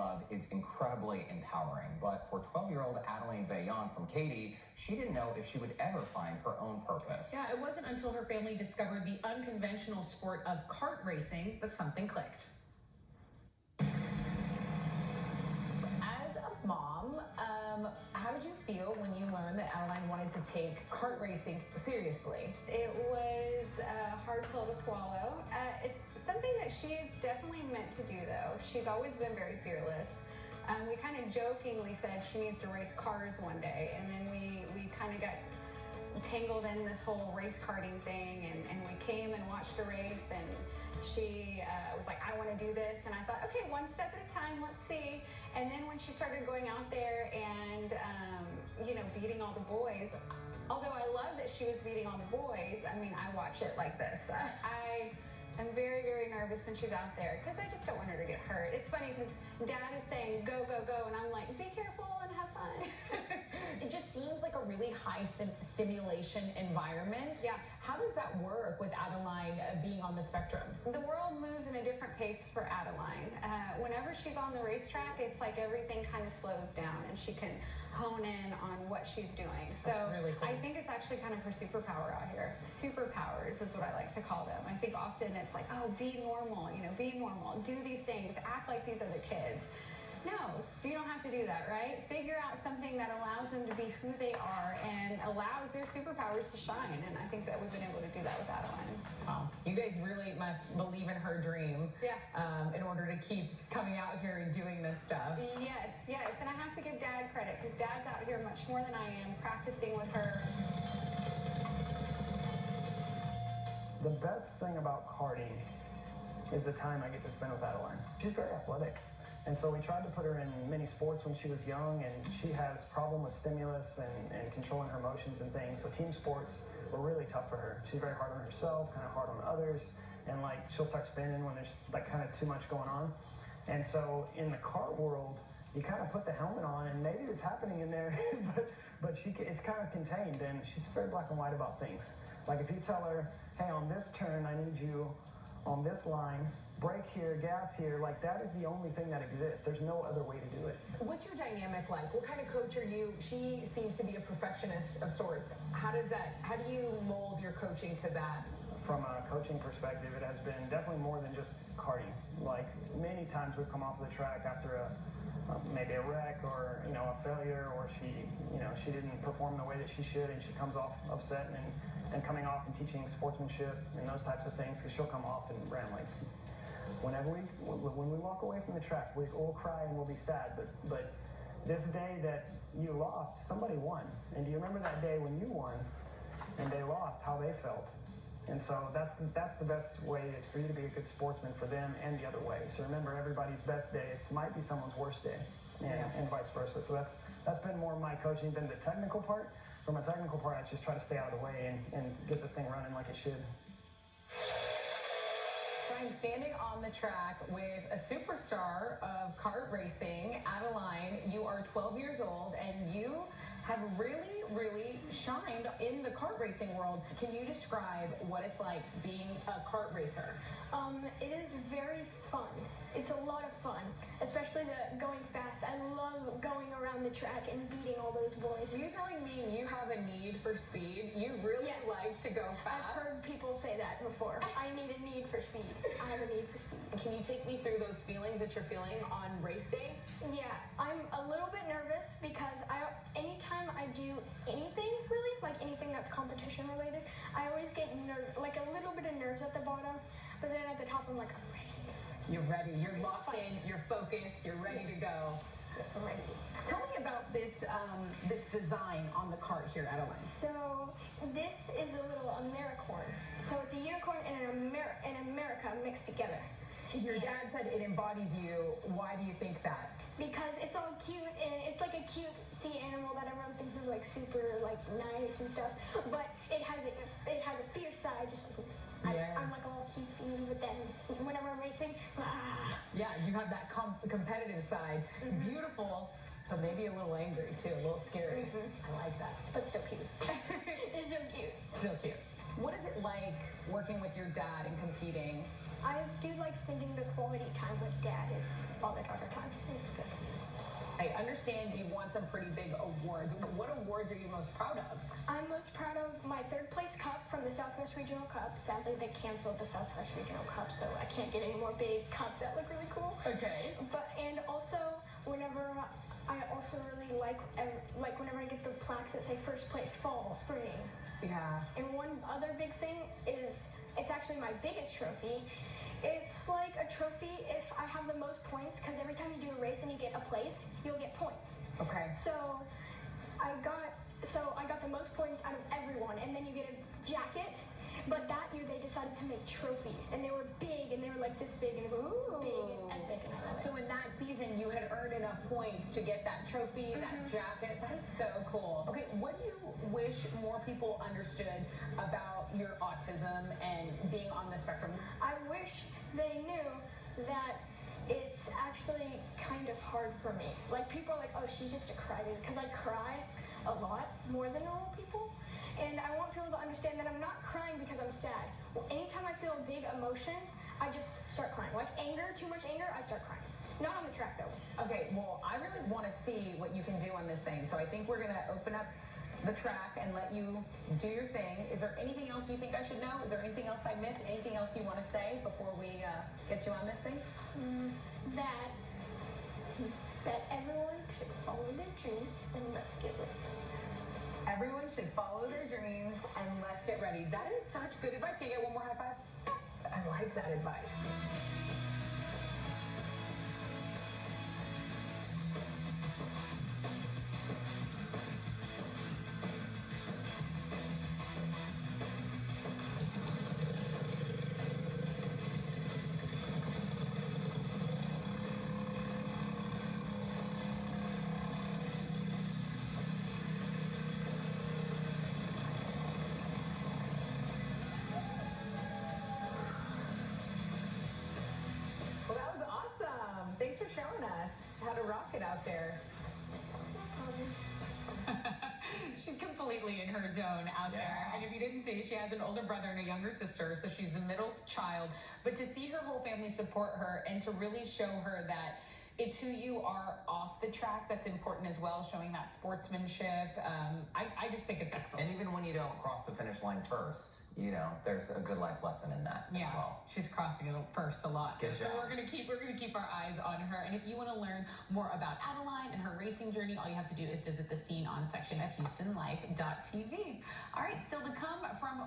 love is incredibly empowering. But for 12-year-old Adeline Veillon from Katy, she didn't know if she would ever find her own purpose. Yeah, it wasn't until her family discovered the unconventional sport of kart racing that something clicked. As a mom, how did you feel when you learned that Adeline wanted to take kart racing seriously? It was a hard pill to swallow. It's something that she's definitely meant to do, though. She's always been very fearless. We kind of jokingly said she needs to race cars one day, and then we kind of got tangled in this whole race karting thing, and we came and watched a race, and she was like, I want to do this, and I thought, okay, one step at a time, let's see. And then when she started going out there and beating all the boys, although I love that she was beating all the boys, I mean, I watch it like this. I'm very, very nervous when she's out there because I just don't want her to get hurt. It's funny because Dad is saying, go, go, go, and I'm like, be careful and have fun. It just seems like a really high stimulation environment. Yeah. How does that work with Adeline being on the spectrum? The world moves in a different pace for Adeline. Whenever she's on the racetrack, it's like everything kind of slows down and she can hone in on what she's doing. So That's really cool. I think it's actually kind of her superpower out here. Superpowers is what I like to call them. I think often it's like, oh, be normal, be normal, do these things, act like these other kids. No, you don't have to do that, right? Figure out something that allows them to be who they are and allows their superpowers to shine. And I think that we've been able to do that with Adeline. Wow. You guys really must believe in her dream. Yeah. In order to keep coming out here and doing this stuff. Yes, yes. And I have to give Dad credit because Dad's out here much more than I am, practicing with her. The best thing about karting is the time I get to spend with Adeline. She's very athletic. And so we tried to put her in many sports when she was young, and she has problem with stimulus and controlling her emotions and things. So team sports were really tough for her. She's very hard on herself, kind of hard on others, and like she'll start spinning when there's like kind of too much going on. And so in the kart world, you kind of put the helmet on, and maybe it's happening in there, but it's kind of contained, and she's very black and white about things. Like if you tell her, hey, on this turn, I need you on this line, brake here, gas here, like that is the only thing that exists. There's no other way to do it. What's your dynamic like? What kind of coach are you? She seems to be a perfectionist of sorts. How do you mold your coaching to that? From a coaching perspective, it has been definitely more than just karting. Like many times we've come off the track after maybe a wreck or a failure, or she didn't perform the way that she should, and she comes off upset and coming off and teaching sportsmanship and those types of things, because she'll come off and brand like. When we walk away from the track, we'll cry and we'll be sad, but this day that you lost, somebody won. And do you remember that day when you won and they lost, how they felt? And so that's the best way for you to be a good sportsman for them and the other way. So remember, everybody's best days might be someone's worst day, and vice versa. So that's been more my coaching than the technical part. From a technical part, I just try to stay out of the way and get this thing running like it should. So I'm standing on the track with a superstar of kart racing, Adeline. You are 12 years old, and you have really, really shined in the kart racing world. Can you describe what it's like being a kart racer? It is very fun. It's a lot of fun, especially the going fast. I love going around the track and beating all those boys. You're telling me you have a need for speed? You really like to go fast? I've heard people say that before. I need a need for speed. I have a need for speed. Can you take me through those feelings that you're feeling on race day? Yeah, I'm a little bit nervous because anytime I do anything really, like anything that's competition related, I always get like a little bit of nerves at the bottom, but then at the top I'm like, I'm ready. You're ready, you're locked in, you're focused, you're ready to go. Yes, I'm ready. Tell me about this this design on the cart here, Adeline. So this is a little Americorn. So it's a unicorn and an America mixed together. Your dad said it embodies you. Why do you think that? Because it's all cute, and it's like a cutesy animal that everyone thinks is like super like nice and stuff. But it has a fierce side, just like I'm like all cutesy, but then whenever I'm racing, Yeah, you have that competitive side. Beautiful, but maybe a little angry too, a little scary. I like that. But still cute. It's so cute. Still cute. What is it like working with your dad and competing? I do like spending the quality time with Dad. It's all the other time. It's good. I understand you won some pretty big awards. What awards are you most proud of? I'm most proud of my 3rd place cup from the Southwest Regional Cup. Sadly, they canceled the Southwest Regional Cup, so I can't get any more big cups that look really cool. Okay. And also, whenever I also really like whenever I get the plaques that say first place, fall, spring. Yeah. And one other big thing is, it's actually my biggest trophy. It's like a trophy if I have the most points, because every time you do a race and you get a place, you'll get points. Okay. So I got the most points out of everyone, and then you get a jacket. But that year they decided to make trophies, and they were big, and they were like this big, and it was big and epic. And I love it. So in that season, you had earned enough points to get that trophy, that jacket. That is so cool. Okay, what do you wish more people understood about your autism and being on the spectrum? I wish they knew that it's actually kind of hard for me. Like, people are like, oh, she's just a crybaby, because I cry a lot, more than normal people. And I want people to understand that I'm not crying because I'm sad. Well, anytime I feel a big emotion, I just start crying. Like anger, too much anger, I start crying. Not on the track, though. Okay, well, I really want to see what you can do on this thing. So I think we're going to open up the track and let you do your thing. Is there anything else you think I should know? Is there anything else I missed? Anything else you want to say before we get you on this thing? That everyone should follow their dreams and let's get ready. Everyone should follow their dreams and let's get ready. That is such good advice. Can you get one more high five? I like that advice. Well, that was awesome. Thanks for showing us how to rock it out there. She's completely in her zone out there. And if you didn't see, she has an older brother and a younger sister, so she's the middle child. But to see her whole family support her and to really show her that it's who you are off the track that's important as well, showing that sportsmanship. I just think it's excellent. And even when you don't cross the finish line first, you know, there's a good life lesson in that as well. She's crossing it first a lot. Good So job. we're gonna keep our eyes on her. And if you want to learn more about Adeline and her racing journey, all you have to do is visit the Scene On section of HoustonLife.tv. All right, still to come from